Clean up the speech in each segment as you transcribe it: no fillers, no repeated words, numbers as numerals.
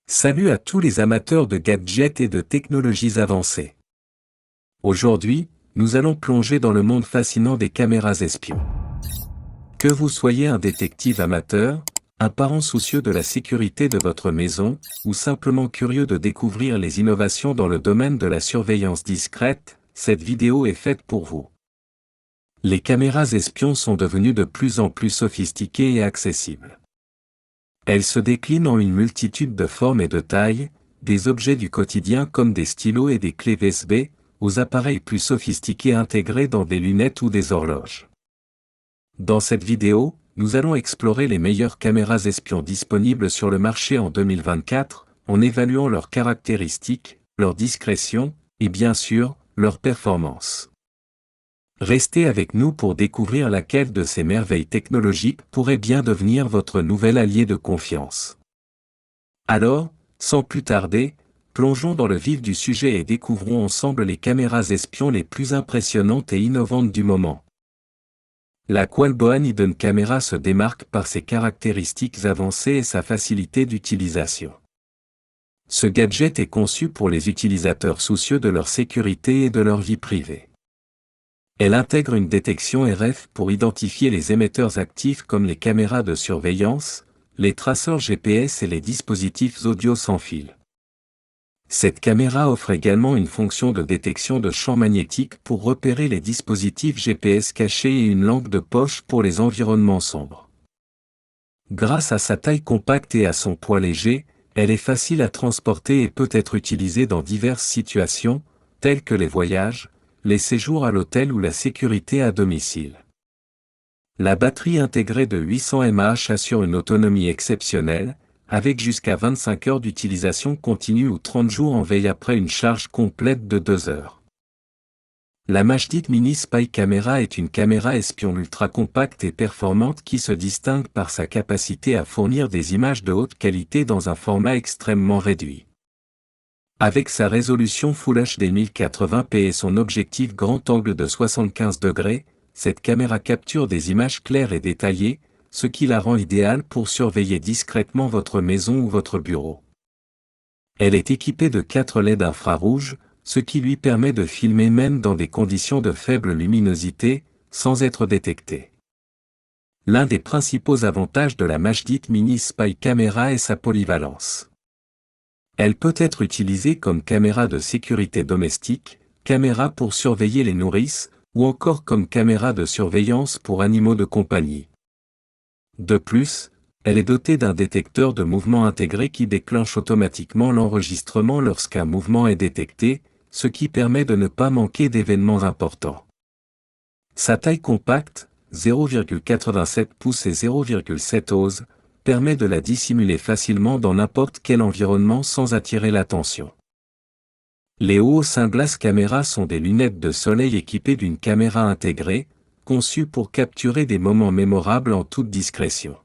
Salut à tous les amateurs de gadgets et de technologies avancées. Aujourd'hui, nous allons plonger dans le monde fascinant des caméras espions. Que vous soyez un détective amateur, un parent soucieux de la sécurité de votre maison, ou simplement curieux de découvrir les innovations dans le domaine de la surveillance discrète, cette vidéo est faite pour vous. Les caméras espions sont devenues de plus en plus sophistiquées et accessibles. Elles se déclinent en une multitude de formes et de tailles, des objets du quotidien comme des stylos et des clés USB, aux appareils plus sophistiqués intégrés dans des lunettes ou des horloges. Dans cette vidéo, nous allons explorer les meilleures caméras espions disponibles sur le marché en 2024, en évaluant leurs caractéristiques, leur discrétion, et bien sûr, leur performance. Restez avec nous pour découvrir laquelle de ces merveilles technologiques pourrait bien devenir votre nouvel allié de confiance. Alors, sans plus tarder, plongeons dans le vif du sujet et découvrons ensemble les caméras espions les plus impressionnantes et innovantes du moment. La Qualboan Hidden Camera se démarque par ses caractéristiques avancées et sa facilité d'utilisation. Ce gadget est conçu pour les utilisateurs soucieux de leur sécurité et de leur vie privée. Elle intègre une détection RF pour identifier les émetteurs actifs comme les caméras de surveillance, les traceurs GPS et les dispositifs audio sans fil. Cette caméra offre également une fonction de détection de champs magnétiques pour repérer les dispositifs GPS cachés et une lampe de poche pour les environnements sombres. Grâce à sa taille compacte et à son poids léger, elle est facile à transporter et peut être utilisée dans diverses situations, telles que les voyages, les séjours à l'hôtel ou la sécurité à domicile. La batterie intégrée de 800 mAh assure une autonomie exceptionnelle, avec jusqu'à 25 heures d'utilisation continue ou 30 jours en veille après une charge complète de 2 heures. La Majdit Mini Spy Camera est une caméra espion ultra compacte et performante qui se distingue par sa capacité à fournir des images de haute qualité dans un format extrêmement réduit. Avec sa résolution Full HD 1080p et son objectif grand angle de 75 degrés, cette caméra capture des images claires et détaillées, ce qui la rend idéale pour surveiller discrètement votre maison ou votre bureau. Elle est équipée de 4 LED infrarouges, ce qui lui permet de filmer même dans des conditions de faible luminosité, sans être détectée. L'un des principaux avantages de la Majdit Mini Spy Camera est sa polyvalence. Elle peut être utilisée comme caméra de sécurité domestique, caméra pour surveiller les nourrices, ou encore comme caméra de surveillance pour animaux de compagnie. De plus, elle est dotée d'un détecteur de mouvement intégré qui déclenche automatiquement l'enregistrement lorsqu'un mouvement est détecté, ce qui permet de ne pas manquer d'événements importants. Sa taille compacte, 0,87 pouces et 0,7 oses, permet de la dissimuler facilement dans n'importe quel environnement sans attirer l'attention. Les Sunglass Camera sont des lunettes de soleil équipées d'une caméra intégrée, conçues pour capturer des moments mémorables en toute discrétion.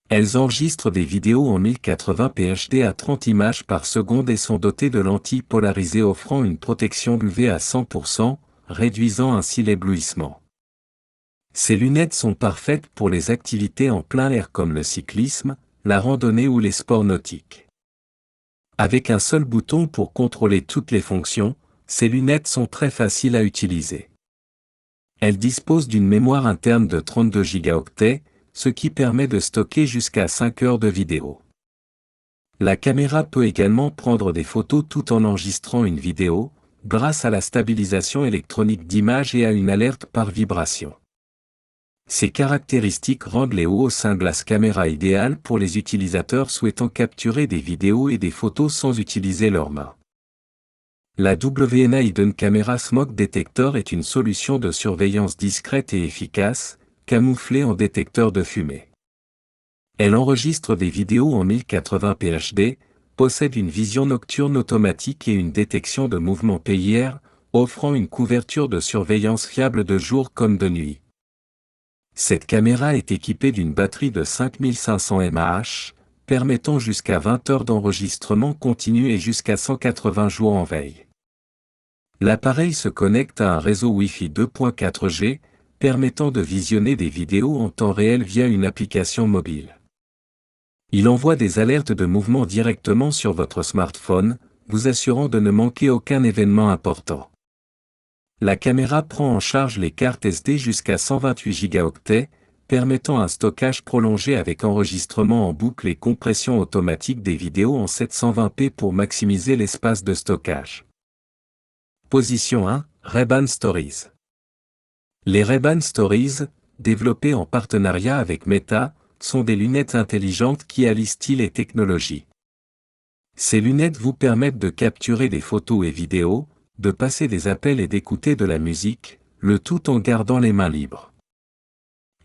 Elles enregistrent des vidéos en 1080p HD à 30 images par seconde et sont dotées de lentilles polarisées offrant une protection UV à 100%, réduisant ainsi l'éblouissement. Ces lunettes sont parfaites pour les activités en plein air comme le cyclisme, la randonnée ou les sports nautiques. Avec un seul bouton pour contrôler toutes les fonctions, ces lunettes sont très faciles à utiliser. Elles disposent d'une mémoire interne de 32 Go, ce qui permet de stocker jusqu'à 5 heures de vidéo. La caméra peut également prendre des photos tout en enregistrant une vidéo, grâce à la stabilisation électronique d'image et à une alerte par vibration. Ces caractéristiques rendent les Sunglass Camera idéales pour les utilisateurs souhaitant capturer des vidéos et des photos sans utiliser leurs mains. La WNA Hidden Camera Smoke Detector est une solution de surveillance discrète et efficace, camouflée en détecteur de fumée. Elle enregistre des vidéos en 1080p HD, possède une vision nocturne automatique et une détection de mouvement PIR, offrant une couverture de surveillance fiable de jour comme de nuit. Cette caméra est équipée d'une batterie de 5500 mAh, permettant jusqu'à 20 heures d'enregistrement continu et jusqu'à 180 jours en veille. L'appareil se connecte à un réseau Wi-Fi 2.4G, permettant de visionner des vidéos en temps réel via une application mobile. Il envoie des alertes de mouvement directement sur votre smartphone, vous assurant de ne manquer aucun événement important. La caméra prend en charge les cartes SD jusqu'à 128 Go, permettant un stockage prolongé avec enregistrement en boucle et compression automatique des vidéos en 720p pour maximiser l'espace de stockage. Position 1, Ray-Ban Stories. Les Ray-Ban Stories, développées en partenariat avec Meta, sont des lunettes intelligentes qui allient style et technologie. Ces lunettes vous permettent de capturer des photos et vidéos, de passer des appels et d'écouter de la musique, le tout en gardant les mains libres.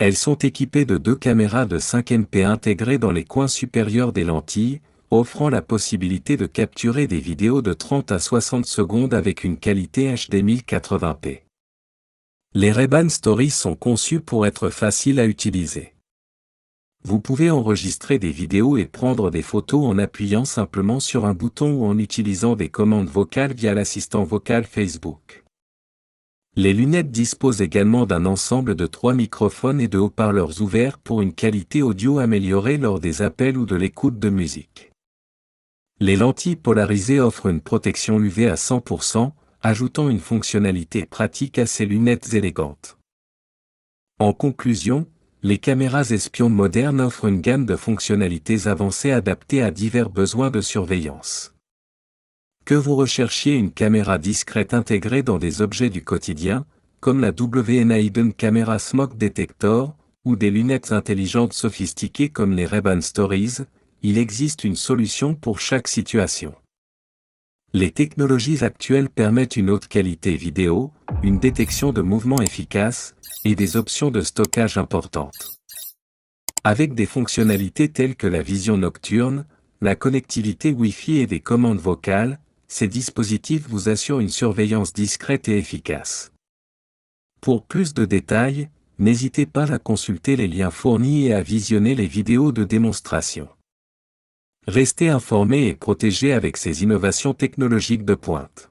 Elles sont équipées de 2 caméras de 5 MP intégrées dans les coins supérieurs des lentilles, offrant la possibilité de capturer des vidéos de 30 à 60 secondes avec une qualité HD 1080p. Les Ray-Ban Stories sont conçus pour être faciles à utiliser. Vous pouvez enregistrer des vidéos et prendre des photos en appuyant simplement sur un bouton ou en utilisant des commandes vocales via l'assistant vocal Facebook. Les lunettes disposent également d'un ensemble de 3 microphones et de haut-parleurs ouverts pour une qualité audio améliorée lors des appels ou de l'écoute de musique. Les lentilles polarisées offrent une protection UV à 100%, ajoutant une fonctionnalité pratique à ces lunettes élégantes. En conclusion, les caméras espions modernes offrent une gamme de fonctionnalités avancées adaptées à divers besoins de surveillance. Que vous recherchiez une caméra discrète intégrée dans des objets du quotidien, comme la WNA Hidden Camera Smoke Detector, ou des lunettes intelligentes sophistiquées comme les Ray-Ban Stories, il existe une solution pour chaque situation. Les technologies actuelles permettent une haute qualité vidéo, une détection de mouvements efficace, et des options de stockage importantes. Avec des fonctionnalités telles que la vision nocturne, la connectivité Wi-Fi et des commandes vocales, ces dispositifs vous assurent une surveillance discrète et efficace. Pour plus de détails, n'hésitez pas à consulter les liens fournis et à visionner les vidéos de démonstration. Restez informés et protégés avec ces innovations technologiques de pointe.